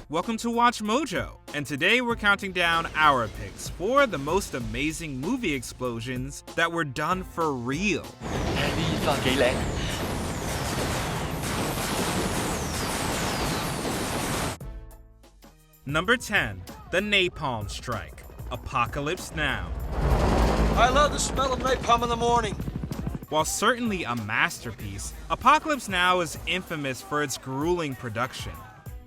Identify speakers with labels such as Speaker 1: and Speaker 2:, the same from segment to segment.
Speaker 1: Welcome to Watch Mojo, and today we're counting down our picks for the most amazing movie explosions that were done for real. Number 10, the Napalm Strike, Apocalypse Now.
Speaker 2: I love the smell of napalm in the morning.
Speaker 1: While certainly a masterpiece, Apocalypse Now is infamous for its grueling production.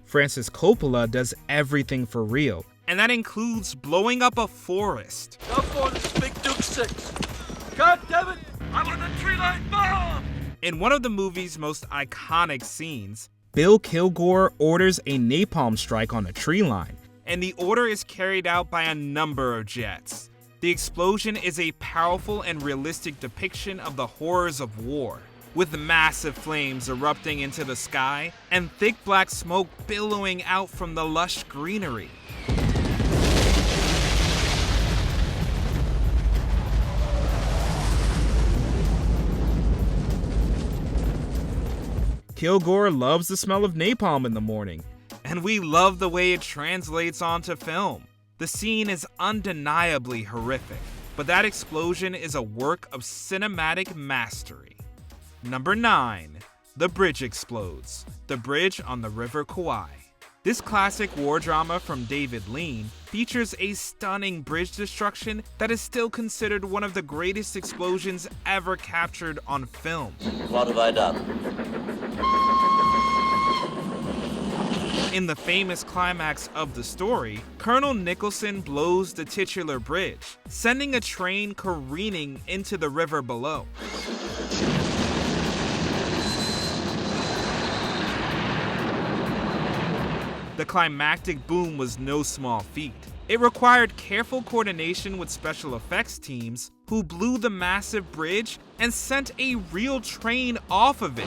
Speaker 1: Francis Coppola does everything for real, and that includes blowing up a forest.
Speaker 2: Now for this big Duke 6. God damn it! I want a tree-line bomb!
Speaker 1: In one of the movie's most iconic scenes, Bill Kilgore orders a napalm strike on a tree line, and the order is carried out by a number of jets. The explosion is a powerful and realistic depiction of the horrors of war, with massive flames erupting into the sky and thick black smoke billowing out from the lush greenery. Kilgore loves the smell of napalm in the morning, and we love the way it translates onto film. The scene is undeniably horrific, but that explosion is a work of cinematic mastery. Number 9. The Bridge Explodes, The Bridge on the River Kwai. This classic war drama from David Lean features a stunning bridge destruction that is still considered one of the greatest explosions ever captured on film.
Speaker 3: What have I done?
Speaker 1: In the famous climax of the story, Colonel Nicholson blows the titular bridge, sending a train careening into the river below. The climactic boom was no small feat. It required careful coordination with special effects teams who blew the massive bridge and sent a real train off of it.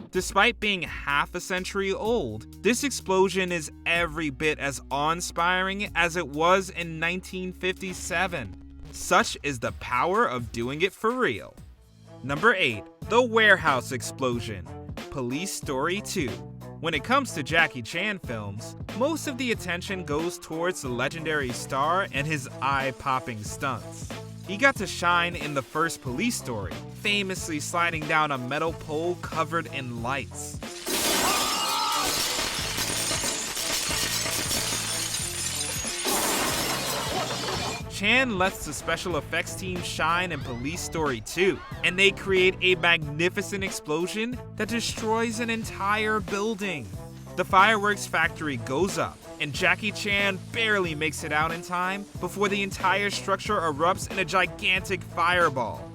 Speaker 1: Despite being half a century old, this explosion is every bit as awe-inspiring as it was in 1957. Such is the power of doing it for real. Number 8. The Warehouse Explosion, Police Story 2. When it comes to Jackie Chan films, most of the attention goes towards the legendary star and his eye-popping stunts. He got to shine in the first Police Story, famously sliding down a metal pole covered in lights. Chan lets the special effects team shine in Police Story 2, and they create a magnificent explosion that destroys an entire building. The fireworks factory goes up, and Jackie Chan barely makes it out in time before the entire structure erupts in a gigantic fireball.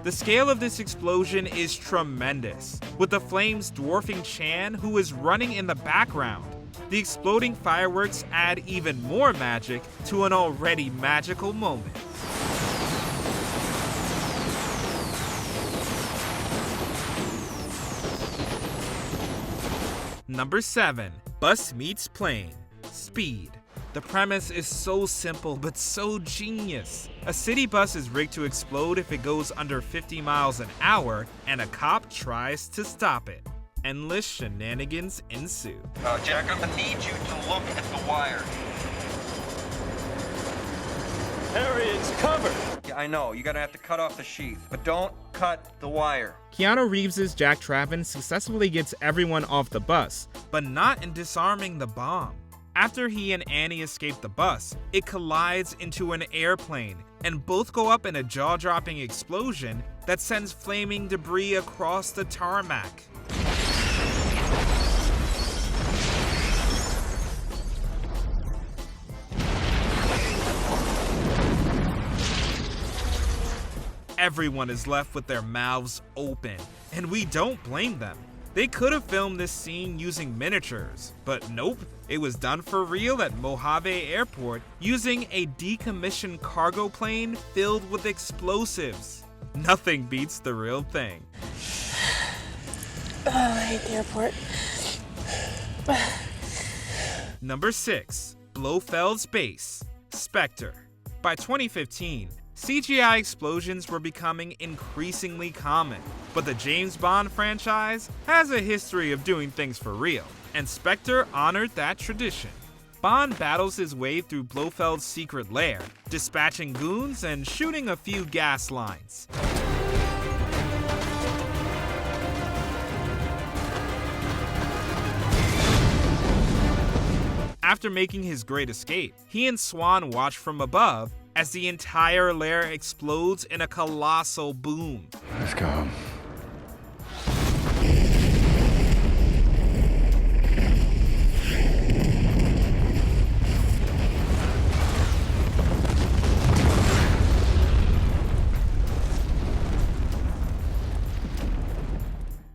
Speaker 1: The scale of this explosion is tremendous, with the flames dwarfing Chan, who is running in the background. The exploding fireworks add even more magic to an already magical moment. Number 7. Bus Meets Plane, Speed. The premise is so simple but so genius. A city bus is rigged to explode if it goes under 50 miles an hour, and a cop tries to stop it. Endless shenanigans ensue.
Speaker 4: Jack, I'm gonna need you to look at the wire.
Speaker 2: Harry, it's covered.
Speaker 4: Yeah, I know, you're gonna have to cut off the sheath, but don't cut the wire.
Speaker 1: Keanu Reeves' Jack Traven successfully gets everyone off the bus, but not in disarming the bomb. After he and Annie escape the bus, it collides into an airplane, and both go up in a jaw-dropping explosion that sends flaming debris across the tarmac. Everyone is left with their mouths open, and we don't blame them. They could have filmed this scene using miniatures, but nope, it was done for real at Mojave Airport using a decommissioned cargo plane filled with explosives. Nothing beats the real thing.
Speaker 5: Oh, I hate the airport.
Speaker 1: Number 6. Blofeld's base, Spectre. By 2015, CGI explosions were becoming increasingly common, but the James Bond franchise has a history of doing things for real, and Spectre honored that tradition. Bond battles his way through Blofeld's secret lair, dispatching goons and shooting a few gas lines. After making his great escape, he and Swan watch from above as the entire lair explodes in a colossal boom.
Speaker 3: Let's go home.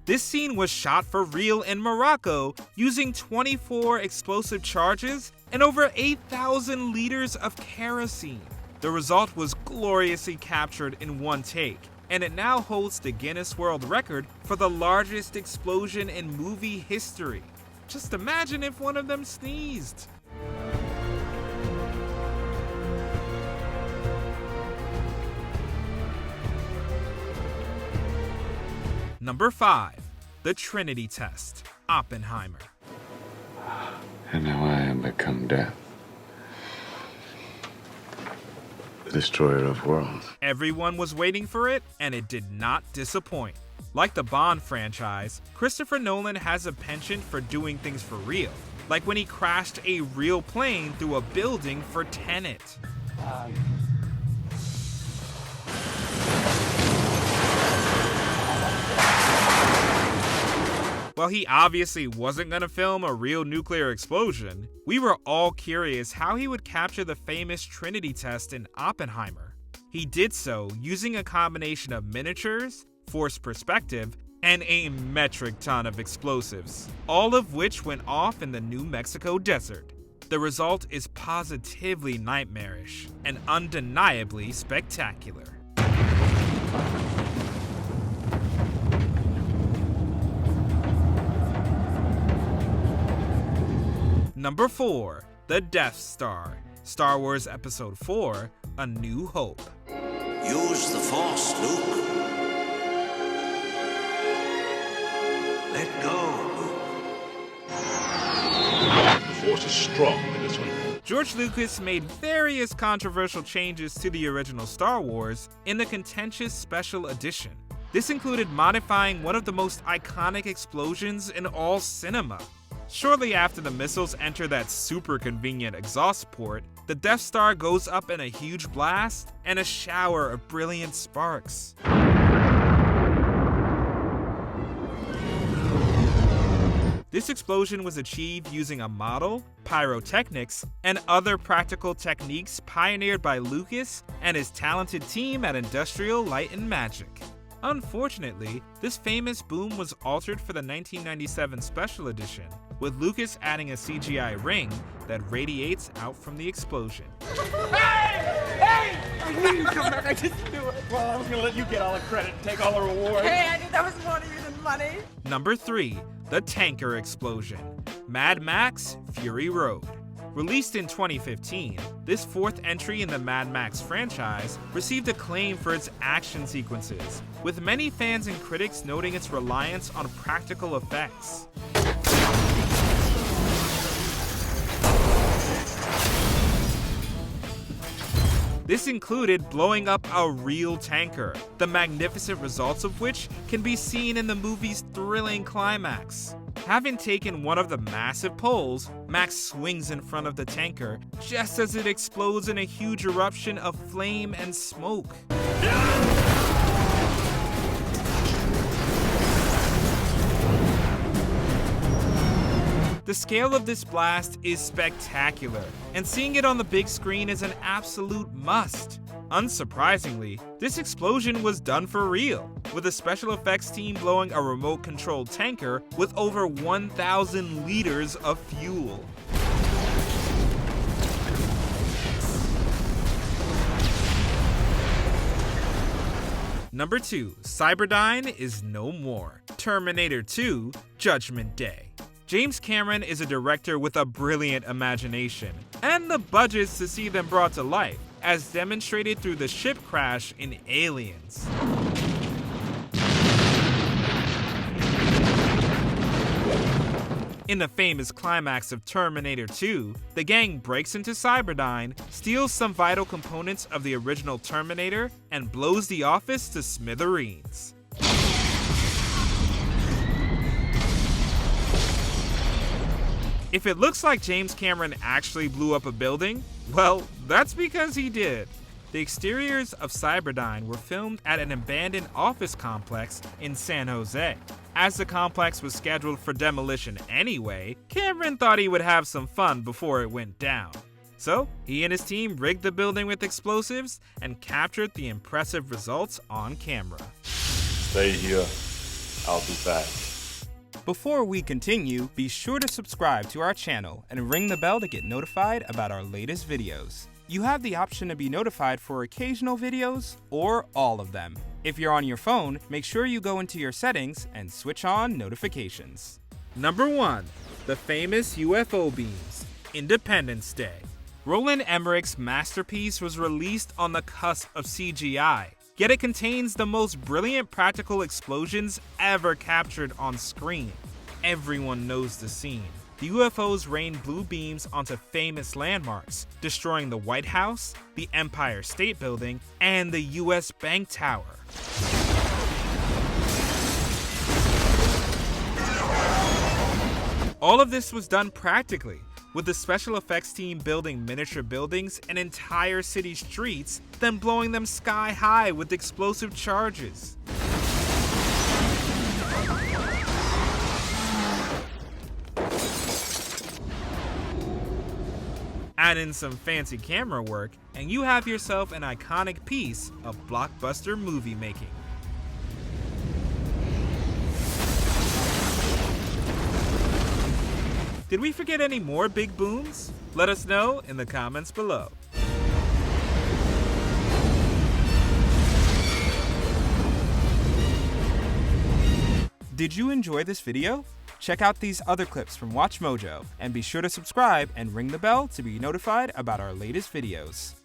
Speaker 1: This scene was shot for real in Morocco using 24 explosive charges and over 8,000 liters of kerosene. The result was gloriously captured in one take, and it now holds the Guinness World Record for the largest explosion in movie history. Just imagine if one of them sneezed. Number 5. The Trinity Test, Oppenheimer.
Speaker 3: And now I am become death, the destroyer of worlds.
Speaker 1: Everyone was waiting for it, and it did not disappoint. Like the Bond franchise, Christopher Nolan has a penchant for doing things for real, like when he crashed a real plane through a building for Tenet. While he obviously wasn't gonna film a real nuclear explosion, we were all curious how he would capture the famous Trinity test in Oppenheimer. He did so using a combination of miniatures, forced perspective, and a metric ton of explosives, all of which went off in the New Mexico desert. The result is positively nightmarish and undeniably spectacular. Number 4. The Death Star, Star Wars Episode 4, A New Hope.
Speaker 5: Use the Force, Luke. Let go, Luke.
Speaker 6: The Force is strong in this one.
Speaker 1: George Lucas made various controversial changes to the original Star Wars in the contentious Special Edition. This included modifying one of the most iconic explosions in all cinema. Shortly after the missiles enter that super convenient exhaust port, the Death Star goes up in a huge blast and a shower of brilliant sparks. This explosion was achieved using a model, pyrotechnics, and other practical techniques pioneered by Lucas and his talented team at Industrial Light and Magic. Unfortunately, this famous boom was altered for the 1997 Special Edition, with Lucas adding a CGI ring that radiates out from the explosion.
Speaker 7: Hey! I knew you'd come back. I just knew it. Well, I was gonna let you get all the credit and take all the rewards.
Speaker 8: Hey, I knew that was more to you than money.
Speaker 1: Number 3. The Tanker Explosion, Mad Max: Fury Road. Released in 2015, this fourth entry in the Mad Max franchise received acclaim for its action sequences, with many fans and critics noting its reliance on practical effects. This included blowing up a real tanker, the magnificent results of which can be seen in the movie's thrilling climax. Having taken one of the massive poles, Max swings in front of the tanker just as it explodes in a huge eruption of flame and smoke. The scale of this blast is spectacular, and seeing it on the big screen is an absolute must. Unsurprisingly, this explosion was done for real, with a special effects team blowing a remote-controlled tanker with over 1,000 liters of fuel. Number 2, Cyberdyne is no more. Terminator 2, Judgment Day. James Cameron is a director with a brilliant imagination, and the budgets to see them brought to life, as demonstrated through the ship crash in Aliens. In the famous climax of Terminator 2, the gang breaks into Cyberdyne, steals some vital components of the original Terminator, and blows the office to smithereens. If it looks like James Cameron actually blew up a building, well, that's because he did. The exteriors of Cyberdyne were filmed at an abandoned office complex in San Jose. As the complex was scheduled for demolition anyway, Cameron thought he would have some fun before it went down. So, he and his team rigged the building with explosives and captured the impressive results on camera.
Speaker 6: Stay here. I'll be back.
Speaker 9: Before we continue, be sure to subscribe to our channel and ring the bell to get notified about our latest videos. You have the option to be notified for occasional videos or all of them. If you're on your phone, make sure you go into your settings and switch on notifications.
Speaker 1: Number 1. The famous UFO beams. Independence Day. Roland Emmerich's masterpiece was released on the cusp of CGI, yet it contains the most brilliant practical explosions ever captured on screen. Everyone knows the scene. The UFOs rained blue beams onto famous landmarks, destroying the White House, the Empire State Building, and the US Bank Tower. All of this was done practically, with the special effects team building miniature buildings and entire city streets, then blowing them sky high with explosive charges. Add in some fancy camera work, and you have yourself an iconic piece of blockbuster movie making. Did we forget any more big booms? Let us know in the comments below.
Speaker 9: Did you enjoy this video? Check out these other clips from WatchMojo and be sure to subscribe and ring the bell to be notified about our latest videos.